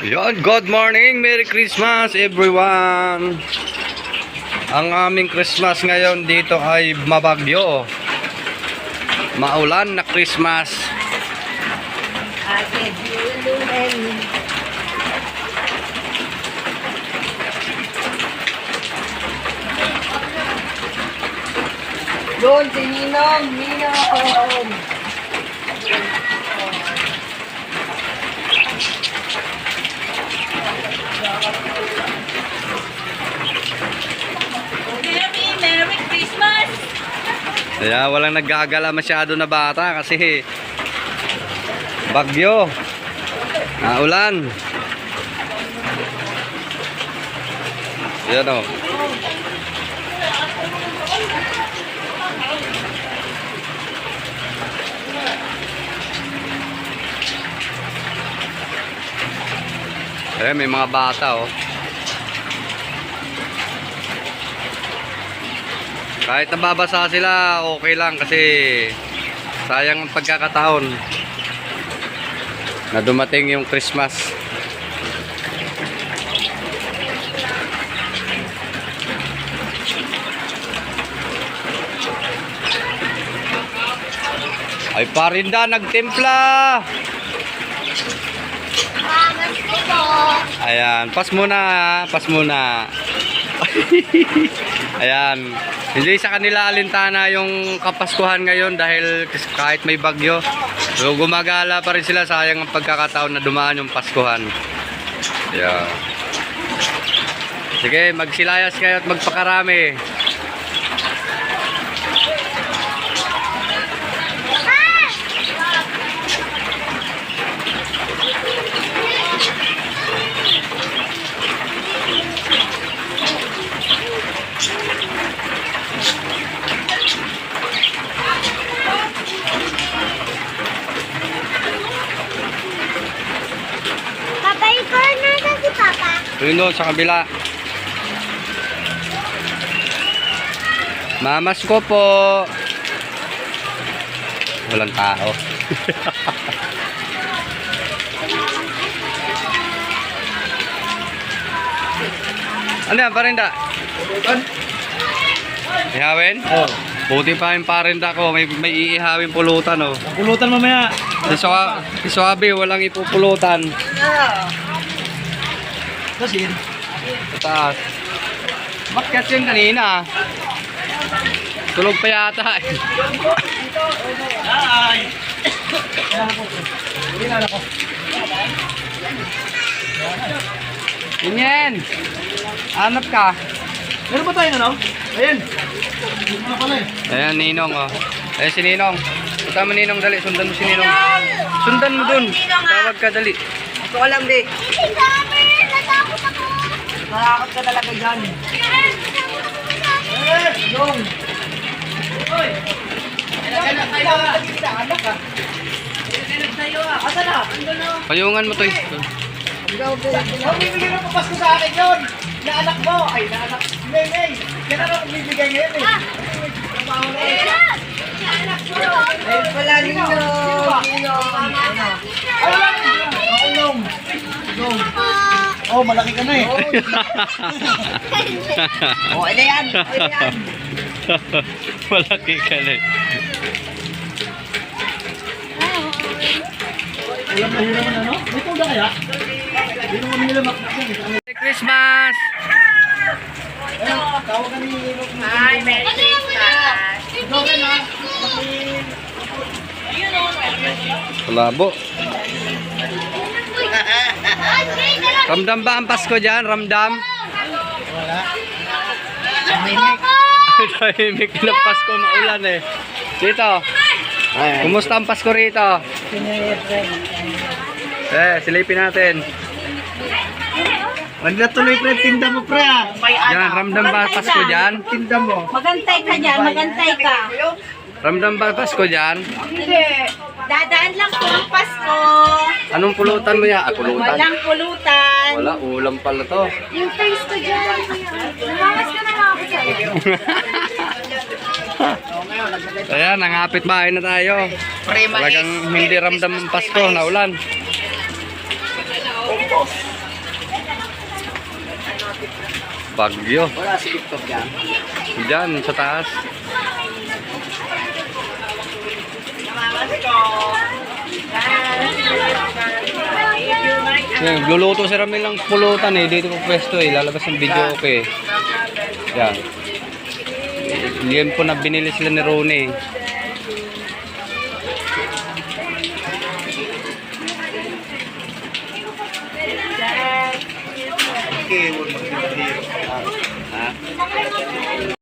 Yon, good morning, Merry Christmas everyone. Ang aming Christmas ngayon dito ay mabagyo. Maulan na Christmas. Doon si Ninong. Merry Christmas! Kaya walang naggagala masyado na bata kasi bagyo. Ulan. Yan o. Ayan, may mga bata oh. Kahit nababasa sila, okay lang kasi sayang ang pagkakataon na dumating yung Christmas. Ay, parinda nagtimpla. Ayan, pas muna, pas muna. Ayan, hindi sa kanila alintana yung Kapaskuhan ngayon dahil kahit may bagyo, so gumagala pa rin sila, sayang ang pagkakataon na dumaan yung Paskuhan. Ayan. Sige, magsilayas kayo at magpakarami. Yun doon sa kabila. Mamas ko po. Walang tao. Ano yan, parinda? Ihawin? Oh. Buti pa yung parinda ko. May iihawin pulutan oh. Ang pulutan mamaya. Si Suabe, walang ipupulutan. Kasi Sa taas. Bakit yun kanina? Tulog pa yata eh. ay. Kailangan ko. Inyen! Hanap ka. Meron ba tayo ano? Ayan. Ano pala eh? Ayan, Ninong oh. Ayan si Ninong. Punta mo Ninong, dali. Sundan mo si Ninong. Sundan mo dun. Tawag ka, dali. Ito ko lang, di. Nakakot ka talaga dyan. Yung. Hoy. Kailangan tayo ah. Anak ka. Kailangan tayo ah. Asa na? Ando na. Payungan mo to eh. Huwag bibigyan mo papasko sa akin yun. Na anak mo. Ay, na anak. May. Yan ang bibigyan ngayon eh. Ayun pala, Ninong. Ninong. Oh, malaki ka na eh. Oh, ano yan? Malaki ka na eh. Alam na yun naman ano? May tuda kaya? Hindi naman nila makikita. Merry Christmas! Tawagan ni Ninong. Hi, Merry Christmas. Dogan ha. Malabo. Ramdam ba ang Pasko dyan? Ramdam? Wala. Tahimik na Pasko, maulan eh. Dito. Kumusta ang Pasko rito? Silipin natin. Tuloy pre, tinda mo pre ah. Yan, ramdam ba ang Pasko dyan? Tinda mo. Magantay ka dyan, magantay ka. Ramdam ba ang Pasko dyan? Hindi. Dadaan lang po ang Pasko. Anong pulutan mo yan? Pulutan. Walang pulutan. Wala, ulam pala to. Yung face ko dyan. Namamas ka na ako sa'yo. Ayan, nangapit bahay na tayo. Talagang hindi ramdam ang Pasko, naulan. Bagyo. Wala si Victor dyan. Diyan, sa taas. Yan, luluto si Ramil ng pulutan eh. Dito po pwesto eh. Lalabas ng video okay. Yan. Yan po na binili sila ni Ronnie. Okay, huwag magpipahirap.